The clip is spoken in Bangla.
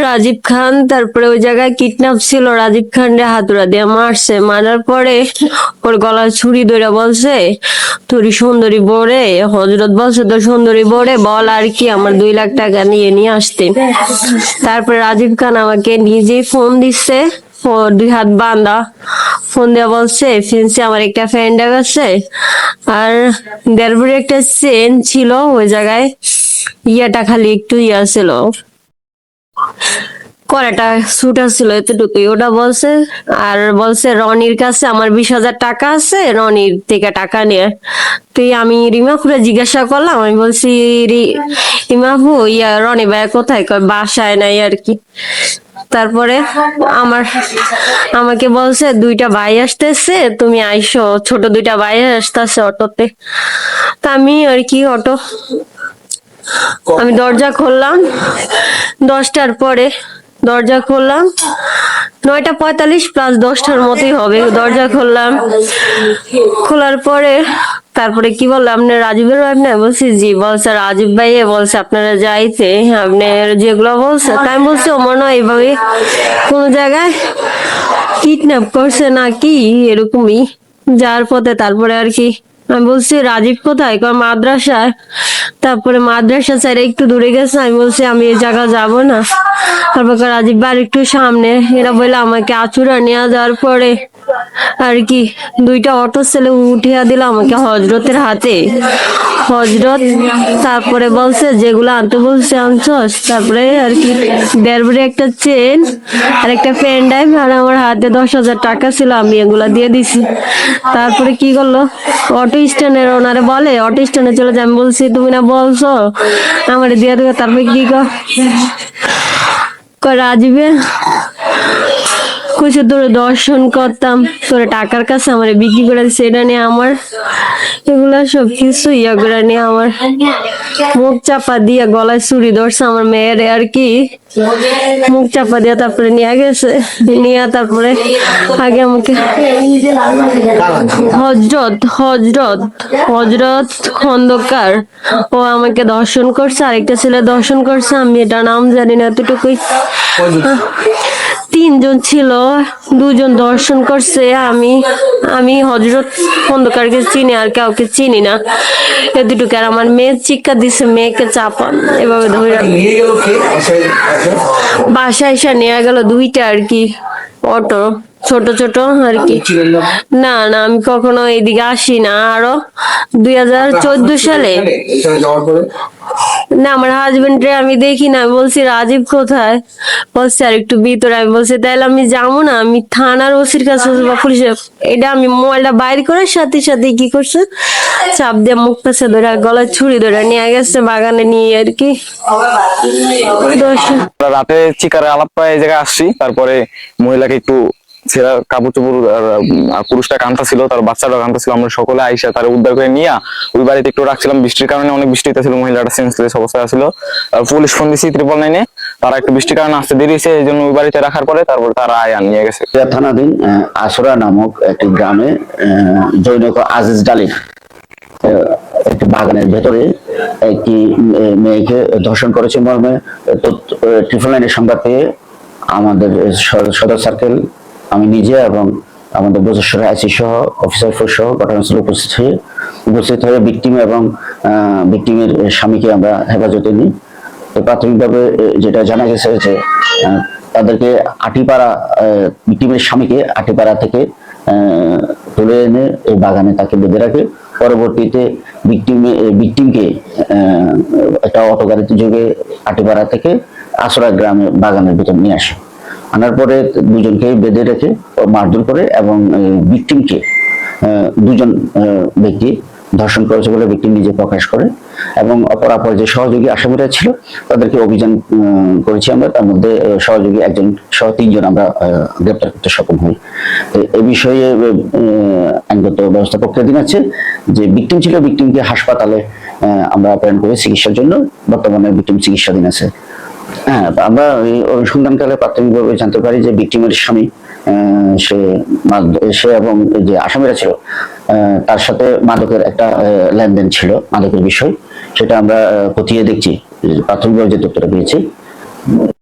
রাজীব খান, তারপরে ওই জায়গায় কিডন্যাপ ছিল, রাজীব খান রে হাতুড়া দিয়ে মারছে, মারার পরে ওর গলায় ছুরি ধরে বলছে তোরই সুন্দরী বরে, হজরত বলছে তো সুন্দরী বরে বল আর কি আমার 2 লাখ টাকা নিয়ে নিয়ে আসতে। তারপরে রাজীব খান আমাকে নিজেই ফোন দিচ্ছে, ওর 2 হাত বাঁধা, ফোন দিয়ে বলছে ফেন্সি আমার একটা ফ্রেন্ড আছে, আর 1.5 ভরি একটা চেন ছিল ওই জায়গায়, ইয়াটা খালি একটু ইয়া ছিল, কয়টা সুট ছিল এতটুকুই, ওটা বলছে। আর বলছে রনির কাছে আমার 20,000 টাকা আছে, রনির থেকে টাকা নিয়ে। তুই আমি রিমাপুরে জিজ্ঞাসা করলাম, আমি বলছি রিমাপু ইয়া রনি ভাই কোথায়, কয় বাসায় নাই আর কি। তারপরে আমার আমাকে বলছে 2টা ভাই আসতেছে তুমি আইসো, ছোট 2টা ভাই আসতেছে অটোতে। তা আমি আর কি আমি দরজা খুললাম 10টার পরে, দরজা খুললাম 9টা 45 প্লাস 10টার মতোই হবে, দরজা খুললাম। খোলার পরে তারপরে কি বললো আপনার রাজীবের ওয়াইফ না, বলছি জি। বলছে রাজীব ভাই বলছে আপনারা যাইতে, আপনার যেগুলো বলছে তাই বলছি ও মনে হয় এইভাবে কোন জায়গায় কিডন্যাপ করছে নাকি এরকমই যার পথে। তারপরে আর কি আমি বলছি রাজীব কোথায়, কয় মাদ্রাসায়। তারপরে মাদ্রাসা ছেড়ে একটু দূরে গেছে, আমি বলছি আমি এই জায়গা যাব না। তারপর রাজীব বাড়ি একটু সামনে, এরা বলে আমাকে আচুরা নিয়ে যাওয়ার পরে আর কি 2টা অটো ছেলে উঠিয়া দিল আমাকে হজরতের হাতে, হজরত। তারপরে বলছে যেগুলো আনতে বলছে আনছস। তারপরে আর কি 1.5 ভরি একটা চেন আর একটা পেন ড্রাইভ, আর আমার হাতে 10,000 টাকা ছিল, আমি এগুলা দিয়ে দিছি। তারপরে কি করলো, অটো স্ট্যান্ডের ওনারে বলে অটো স্ট্যান্ডে চলে যায়। আমি বলছি তুমি না বলছো আমার দিয়ে দেবে। তারপরে কি রাজীবে কইছে তোরে দর্শন করতাম, তোরে টাকার কাছে আমার বিক্রি করে দিচ্ছে, এটা নিয়ে আমার এগুলা সব কিছু ইয়া করে নিয়ে আমার মুখ চাপা দিয়া গলায় ছুরি ধরছে আমার মেয়ের আর কি, মুখ চাপা দিয়া তারপরে নিয়ে গেছে। নিয়ে তারপরে আগে আমাকে হজরত হজরত হজরত খন্দকার ও আমাকে দর্শন করছে, আরেকটা ছেলে দর্শন করছে, আমি এটা নাম জানি না এতটুকুই। 3জন ছিল, 2জন দর্শন করছে। আমি আমি হজরত খন্দকারকে চিনি আর কাউকে চিনি না এতটুকু। আর আমার মেয়ে চিৎকার দিছে মেয়েকে চাপান এভাবে ধরে বাসায় এসে নিয়ে গেল 2টা আর কি অটো, ছোট ছোট আর কি। না না আমি কখনো এইদিকে আসি না, আরো 2014 সালে। না আমার হাজবেন্ড রে আমি দেখি না, আমি বলছি রাজীব কোথায়, বলছে আর একটু ভিতরে। আমি বলছি তাহলে আমি যাবো না, আমি থানার ওসির কাছে বা পুলিশের। এটা আমি মোবাইলটা বাইর করার সাথে সাথে কি করছে, চাপ দিয়ে মুখ পেছে ধরে গলায় ছুরি ধরে নিয়ে গেছে বাগানে নিয়ে আর কি। রাতে চিকারে আলাপ পায় এই জায়গায় আসছি, তারপরে মহিলাকে একটু ছেঁড়া কাপড় চোপড়, পুরুষটা কান্তা ছিল, তার বাচ্চাটা কান্তা ছিল, আমরা সকলে আইসা তারা উদ্ধার করে নিয়ে ওই বাড়িতে একটু রাখছিলাম। বৃষ্টির কারণে অনেক বৃষ্টিতে ছিল, মহিলাটা সেন্সলেস অবস্থায় ছিল। পুলিশ ফোন দিছি 999, তারা একটু বৃষ্টির কারণে আসতে দেরি হয়েছে, এই জন্য ওই বাড়িতে রাখার পরে তারপর তারা আয়ান নিয়ে গেছে। থানাধীন আসরা নামক একটি গ্রামে জৈনক আজিজ ডালির একটি বাগানের ভেতরে একটি মেয়েকে ধর্ষণ করেছে মর্মে 999 সংবাদ পেয়ে আমাদের সদর সার্কেল, আমি নিজে এবং আমাদের বজেশ্বর আইসি সহ অফিসার ফোর্স সহ ঘটনাস্থলে উপস্থিত হয়ে ভিকটিম এবং ভিকটিমের স্বামীকে আমরা হেফাজতে নিই। তো প্রাথমিকভাবে যেটা জানা গেছে যে তাদেরকে আটিপাড়া, ভিকটিমের স্বামীকে আটিপাড়া থেকে তুলে এনে এই বাগানে তাকে বেঁধে রাখে। পরবর্তীতে ভিকটিমকে একটা অটো গাড়িতে যোগে আটিপাড়া থেকে আসরা গ্রামে বাগানের ভিতর নিয়ে আসে। আনার পরে 2জনকে বেঁধে রেখে মারধর করে এবং ভিকটিমকে 2জন ব্যক্তি ধর্ষণ করেছে বলে ভিকটিম নিজে প্রকাশ করে, এবং অপরাপর যে সহযোগী আসামিরা ছিল তাদেরকে অভিযান করেছি আমরা। তার মধ্যে সহযোগী 1জন সহ 3জন আমরা গ্রেপ্তার করতে সক্ষম হই। এই বিষয়ে আইনগত ব্যবস্থা প্রক্রিয়াধীন আছে। যে ভিকটিম ছিল, ভিকটিমকে হাসপাতালে আমরা প্রেরণ করি চিকিৎসার জন্য, বর্তমানে ভিকটিম চিকিৎসাধীন আছে। হ্যাঁ, আমরা অনুসন্ধানকালে প্রাথমিকভাবে জানতে পারি যে ভিকটিমের স্বামী সে এবং যে আসামিরা ছিল তার সাথে মাদকের একটা লেনদেন ছিল, মাদকের বিষয়, সেটা আমরা খতিয়ে দেখছি, প্রাথমিকভাবে যে তথ্যটা পেয়েছি।